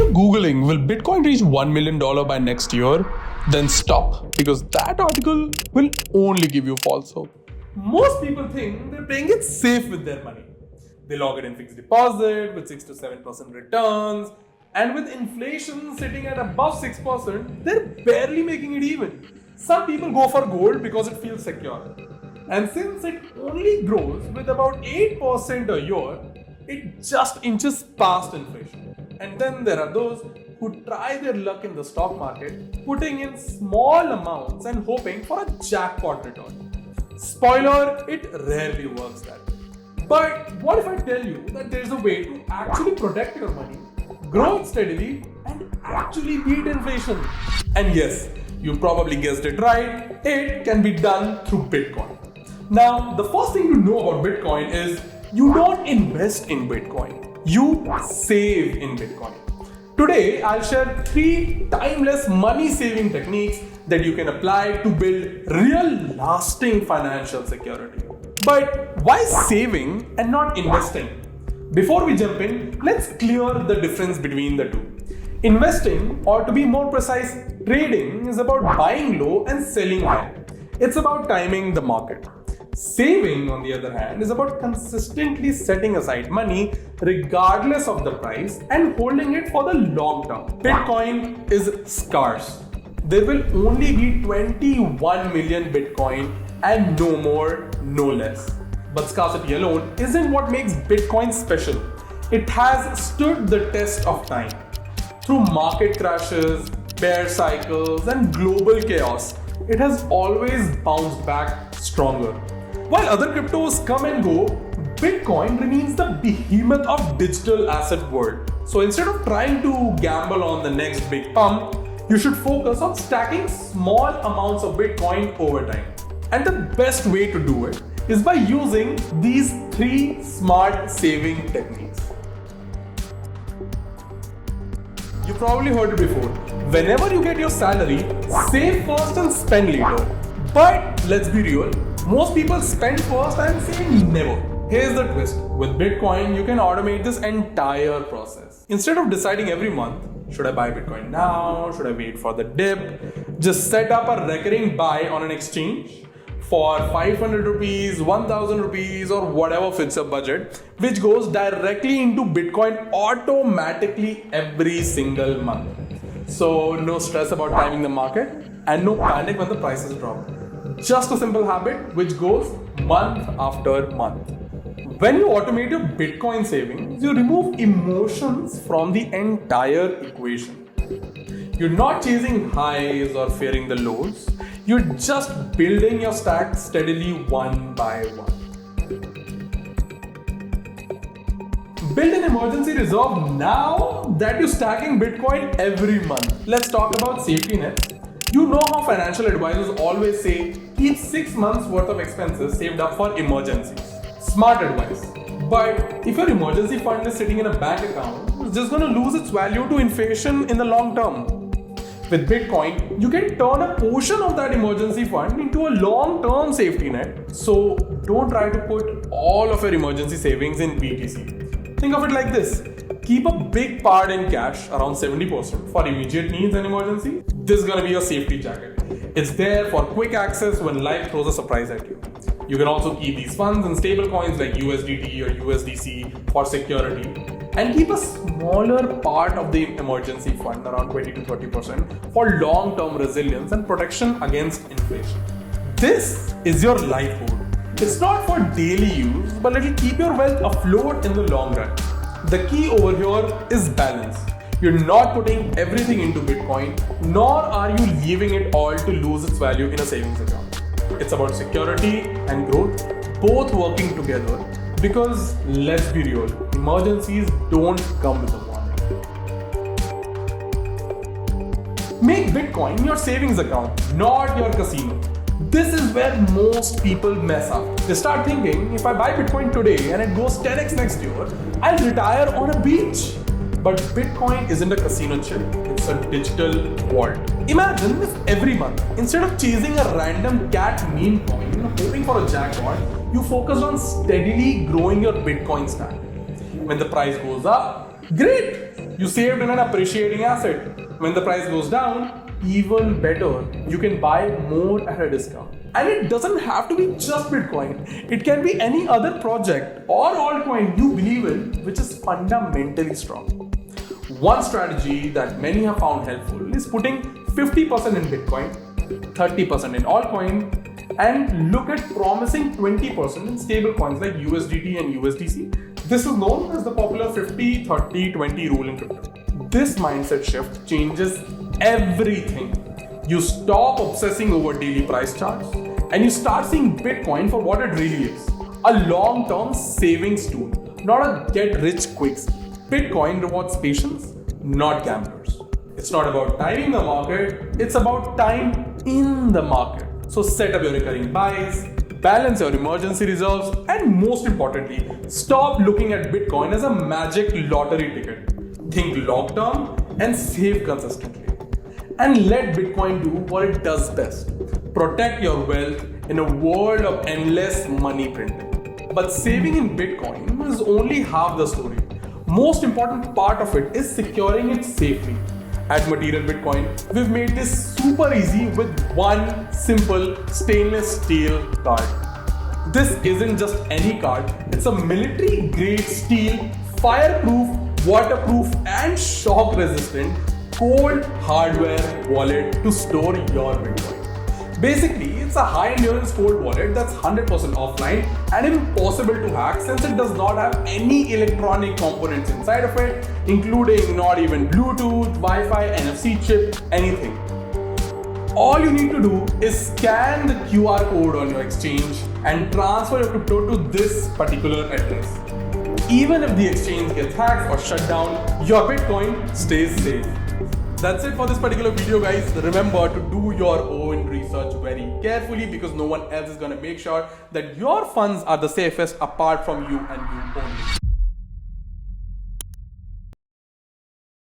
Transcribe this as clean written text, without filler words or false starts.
you're Googling, will Bitcoin reach $1 million by next year? Then stop, because that article will only give you false hope. Most people think they're playing it safe with their money. They log it in fixed deposit with 6 to 7% returns, and with inflation sitting at above 6%, they're barely making it even. Some people go for gold because it feels secure. And since it only grows with about 8% a year, it just inches past inflation. And then there are those who try their luck in the stock market, putting in small amounts and hoping for a jackpot return. Spoiler, it rarely works that way. But what if I tell you that there's a way to actually protect your money, grow it steadily, and actually beat inflation? And yes, you probably guessed it right, it can be done through Bitcoin. Now, the first thing to know about Bitcoin is you don't invest in Bitcoin, you save in Bitcoin. Today, I'll share 3 timeless money-saving techniques that you can apply to build real lasting financial security. But why saving and not investing? Before we jump in, let's clear the difference between the two. Investing, or to be more precise, trading, is about buying low and selling high. It's about timing the market. Saving, on the other hand, is about consistently setting aside money regardless of the price and holding it for the long term. Bitcoin is scarce. There will only be 21 million Bitcoin and no more, no less. But scarcity alone isn't what makes Bitcoin special. It has stood the test of time. Through market crashes, bear cycles, and global chaos, it has always bounced back stronger. While other cryptos come and go, Bitcoin remains the behemoth of digital asset world. So instead of trying to gamble on the next big pump, you should focus on stacking small amounts of Bitcoin over time. And the best way to do it is by using these 3 smart saving techniques. You probably heard it before. Whenever you get your salary, save first and spend later. But let's be real, most people spend first and save never. Here's the twist. With Bitcoin, you can automate this entire process. Instead of deciding every month, should I buy Bitcoin now? Should I wait for the dip? Just set up a recurring buy on an exchange for 500 rupees, 1000 rupees, or whatever fits your budget, which goes directly into Bitcoin automatically every single month. So no stress about timing the market and no panic when the prices drop. Just a simple habit which goes month after month. When you automate your Bitcoin savings, you remove emotions from the entire equation. You're not chasing highs or fearing the lows. You're just building your stack steadily one by one. Build an emergency reserve now that you're stacking Bitcoin every month. Let's talk about safety nets. You know how financial advisors always say, keep 6 months worth of expenses saved up for emergencies. Smart advice. But if your emergency fund is sitting in a bank account, it's just going to lose its value to inflation in the long term. With Bitcoin, you can turn a portion of that emergency fund into a long-term safety net. So don't try to put all of your emergency savings in BTC. Think of it like this. Keep a big part in cash, around 70%, for immediate needs and emergency. This is going to be your safety jacket. It's there for quick access when life throws a surprise at you. You can also keep these funds in stable coins like USDT or USDC for security. And keep a smaller part of the emergency fund, around 20 to 30%, for long-term resilience and protection against inflation. This is your lifeboat. It's not for daily use, but it'll keep your wealth afloat in the long run. The key over here is balance. You're not putting everything into Bitcoin, nor are you leaving it all to lose its value in a savings account. It's about security and growth, both working together, because let's be real, emergencies don't come with a warning. Make Bitcoin your savings account, not your casino. This is where most people mess up. They start thinking, if I buy Bitcoin today and it goes 10x next year, I'll retire on a beach. But Bitcoin isn't a casino chip, it's a digital vault. Imagine if every month, instead of chasing a random cat meme coin, hoping for a jackpot, you focused on steadily growing your Bitcoin stack. When the price goes up, great! You saved in an appreciating asset. When the price goes down, even better, you can buy more at a discount. And it doesn't have to be just Bitcoin. It can be any other project or altcoin you believe in which is fundamentally strong. One strategy that many have found helpful is putting 50% in Bitcoin, 30% in altcoin, and look at promising 20% in stable coins like USDT and USDC. This is known as the popular 50, 30, 20 rule in crypto. This mindset shift changes everything. You stop obsessing over daily price charts and you start seeing Bitcoin for what it really is. A long-term savings tool, not a get-rich-quick scheme. Bitcoin rewards patience, not gamblers. It's not about timing the market, it's about time in the market. So set up your recurring buys, balance your emergency reserves, and most importantly, stop looking at Bitcoin as a magic lottery ticket. Think long-term and save consistently. And let Bitcoin do what it does best. Protect your wealth in a world of endless money printing. But saving in Bitcoin is only half the story. Most important part of it is securing it safely. At Material Bitcoin, we've made this super easy with one simple stainless steel card. This isn't just any card, it's a military grade steel, fireproof, waterproof and shock resistant cold hardware wallet to store your Bitcoin. Basically, it's a high endurance cold wallet that's 100% offline and impossible to hack since it does not have any electronic components inside of it, including not even Bluetooth, Wi-Fi, NFC chip, anything. All you need to do is scan the QR code on your exchange and transfer your crypto to this particular address. Even if the exchange gets hacked or shut down, your Bitcoin stays safe. That's it for this particular video, guys. Remember to do your own research very carefully because no one else is going to make sure that your funds are the safest apart from you and you only.